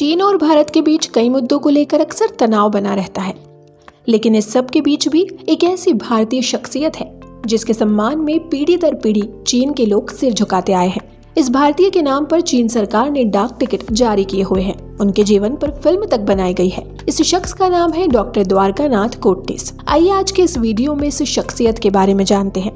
चीन और भारत के बीच कई मुद्दों को लेकर अक्सर तनाव बना रहता है, लेकिन इस सब के बीच भी एक ऐसी भारतीय शख्सियत है जिसके सम्मान में पीढ़ी दर पीढ़ी चीन के लोग सिर झुकाते आए हैं। इस भारतीय के नाम पर चीन सरकार ने डाक टिकट जारी किए हुए हैं। उनके जीवन पर फिल्म तक बनाई गई है। इस शख्स का नाम है डॉक्टर द्वारकानाथ कोटनीस। आइए आज के इस वीडियो में इस शख्सियत के बारे में जानते हैं।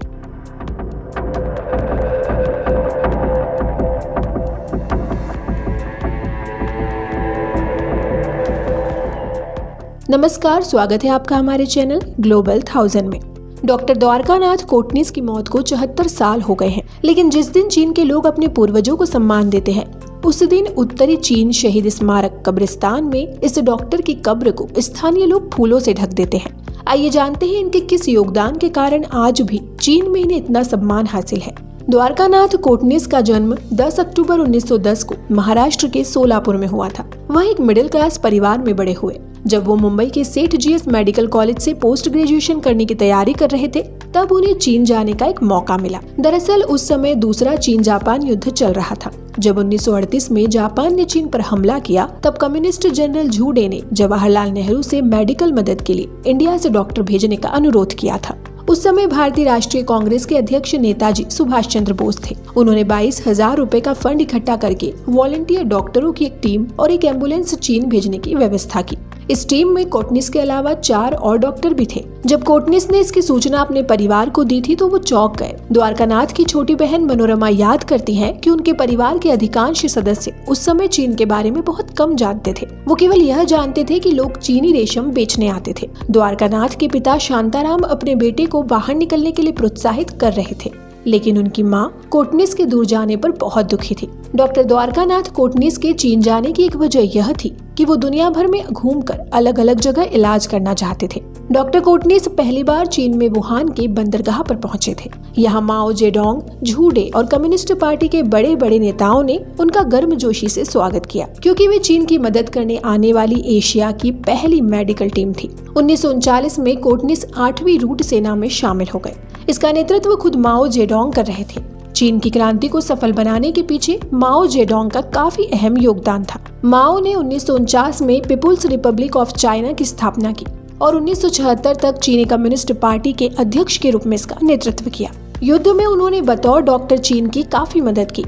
नमस्कार, स्वागत है आपका हमारे चैनल ग्लोबल 1000 में। डॉक्टर द्वारकानाथ कोटनीस की मौत को 74 साल हो गए हैं, लेकिन जिस दिन चीन के लोग अपने पूर्वजों को सम्मान देते हैं, उस दिन उत्तरी चीन शहीद स्मारक कब्रिस्तान में इस डॉक्टर की कब्र को स्थानीय लोग फूलों से ढक देते हैं। आइए जानते हैं इनके किस योगदान के कारण आज भी चीन में इन्हें इतना सम्मान हासिल है। द्वारकानाथ कोटनीस का जन्म 10 अक्टूबर 1910 को महाराष्ट्र के सोलापुर में हुआ था। वह एक मिडिल क्लास परिवार में बड़े हुए। जब वो मुंबई के सेठ जीएस मेडिकल कॉलेज से पोस्ट ग्रेजुएशन करने की तैयारी कर रहे थे, तब उन्हें चीन जाने का एक मौका मिला। दरअसल उस समय दूसरा चीन जापान युद्ध चल रहा था। जब 1938 में जापान ने चीन पर हमला किया, तब कम्युनिस्ट जनरल झू डे ने जवाहरलाल नेहरू से मेडिकल मदद के लिए इंडिया से डॉक्टर भेजने का अनुरोध किया था। उस समय भारतीय राष्ट्रीय कांग्रेस के अध्यक्ष नेताजी सुभाष चंद्र बोस थे। उन्होंने 22,000 रुपए का फंड इकट्ठा करके वॉलंटियर डॉक्टरों की एक टीम और एक एम्बुलेंस चीन भेजने की व्यवस्था की। इस टीम में कोटनीस के अलावा 4 और डॉक्टर भी थे। जब कोटनीस ने इसकी सूचना अपने परिवार को दी थी तो वो चौंक गए। द्वारकानाथ की छोटी बहन मनोरमा याद करती है कि उनके परिवार के अधिकांश सदस्य उस समय चीन के बारे में बहुत कम जानते थे। वो केवल यह जानते थे कि लोग चीनी रेशम बेचने आते थे। द्वारकानाथ के पिता शांताराम अपने बेटे को बाहर निकलने के लिए प्रोत्साहित कर रहे थे, लेकिन उनकी माँ कोटनीस के दूर जाने पर बहुत दुखी थी। डॉक्टर द्वारकानाथ कोटनीस के चीन जाने की एक वजह यह थी कि वो दुनिया भर में घूमकर अलग अलग जगह इलाज करना चाहते थे। डॉक्टर कोटनीस पहली बार चीन में वुहान के बंदरगाह पर पहुंचे थे। यहाँ माओ जेडोंग, झू डे और कम्युनिस्ट पार्टी के बड़े बड़े नेताओं ने उनका गर्मजोशी से स्वागत किया, क्योंकि वे चीन की मदद करने आने वाली एशिया की पहली मेडिकल टीम थी। 1939 में कोटनीस 8वीं रूट सेना में शामिल हो गए। इसका नेतृत्व खुद माओ जेडोंग कर रहे थे। चीन की क्रांति को सफल बनाने के पीछे माओ जेडोंग का काफी अहम योगदान था। माओ ने 1949 में पीपुल्स रिपब्लिक ऑफ चाइना की स्थापना की और 1976 तक चीनी कम्युनिस्ट पार्टी के अध्यक्ष के रूप में इसका नेतृत्व किया। युद्ध में उन्होंने बतौर डॉक्टर चीन की काफी मदद की।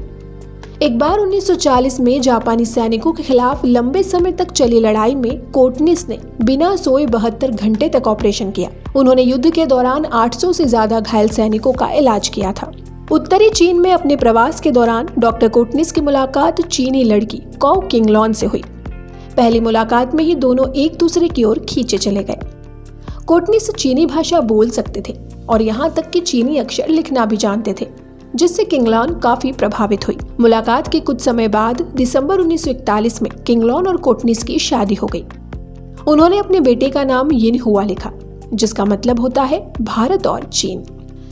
एक बार 1940 में जापानी सैनिकों के खिलाफ लंबे समय तक चली लड़ाई में कोटनीस ने बिना सोए 72 घंटे तक ऑपरेशन किया। उन्होंने युद्ध के दौरान 800 से ज्यादा घायल सैनिकों का इलाज किया था। उत्तरी चीन में अपने प्रवास के दौरान डॉक्टर कोटनीस की मुलाकात चीनी लड़की कौ किंगलॉन से हुई। पहली मुलाकात में ही दोनों एक दूसरे की ओर खींचे चले गए। कोटनीस चीनी भाषा बोल सकते थे और यहाँ तक कि चीनी अक्षर लिखना भी जानते थे, जिससे किंगलॉन काफी प्रभावित हुई। मुलाकात के कुछ समय बाद दिसंबर 1941 में किंगलॉन और कोटनीस की शादी हो गई। उन्होंने अपने बेटे का नाम यिन हुआ लिखा, जिसका मतलब होता है भारत और चीन।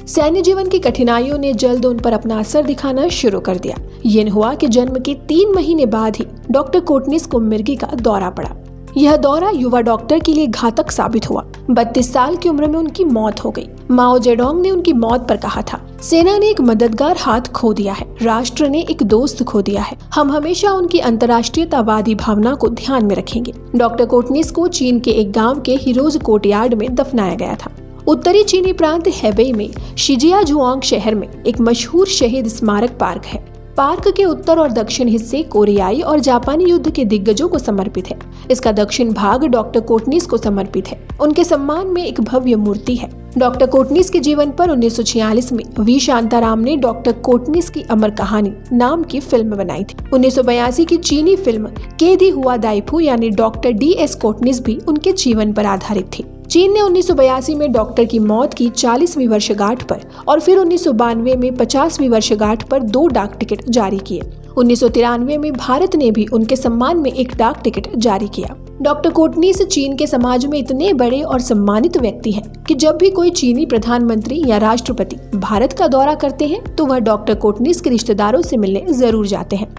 सैन्य जीवन की कठिनाइयों ने जल्द उन पर अपना असर दिखाना शुरू कर दिया। यिन हुआ के जन्म के 3 महीने बाद ही डॉक्टर कोटनीस को मिर्गी का दौरा पड़ा। यह दौरा युवा डॉक्टर के लिए घातक साबित हुआ। 32 साल की उम्र में उनकी मौत हो गई। माओ जेडोंग ने उनकी मौत पर कहा था, सेना ने एक मददगार हाथ खो दिया है, राष्ट्र ने एक दोस्त खो दिया है। हम हमेशा उनकी अंतर्राष्ट्रीयतावादी भावना को ध्यान में रखेंगे। डॉक्टर कोटनीस को चीन के एक गाँव के हीरोज कोर्टयार्ड में दफनाया गया था। उत्तरी चीनी प्रांत हेबेई में शिजियाजुआंग शहर में एक मशहूर शहीद स्मारक पार्क है। पार्क के उत्तर और दक्षिण हिस्से कोरियाई और जापानी युद्ध के दिग्गजों को समर्पित है। इसका दक्षिण भाग डॉक्टर कोटनीस को समर्पित है। उनके सम्मान में एक भव्य मूर्ति है। डॉक्टर कोटनीस के जीवन पर 1946 में वी शांताराम ने डॉक्टर कोटनीस की अमर कहानी नाम की फिल्म बनाई थी। 1982 की चीनी फिल्म केदी हुआ दाइफू यानी डॉक्टर DS कोटनीस भी उनके जीवन पर आधारित थी। चीन ने 1982 में डॉक्टर की मौत की 40वीं वर्षगांठ पर और फिर 1992 में 50वीं वर्षगांठ पर 2 डाक टिकट जारी किए। 1993 में भारत ने भी उनके सम्मान में एक डाक टिकट जारी किया। डॉक्टर कोटनीस चीन के समाज में इतने बड़े और सम्मानित व्यक्ति हैं कि जब भी कोई चीनी प्रधानमंत्री या राष्ट्रपति भारत का दौरा करते हैं तो वह डॉक्टर कोटनीस के रिश्तेदारों से मिलने जरूर जाते हैं।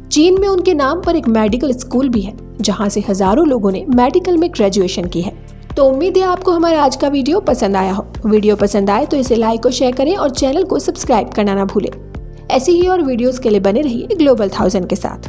चीन में उनके नाम पर एक मेडिकल स्कूल भी है, जहाँ से हजारों लोगों ने मेडिकल में ग्रेजुएशन की है। तो उम्मीद है आपको हमारा आज का वीडियो पसंद आया हो। वीडियो पसंद आए तो इसे लाइक और शेयर करें और चैनल को सब्सक्राइब करना ना भूलें। ऐसी ही और वीडियोस के लिए बने रहिए ग्लोबल 1000 के साथ।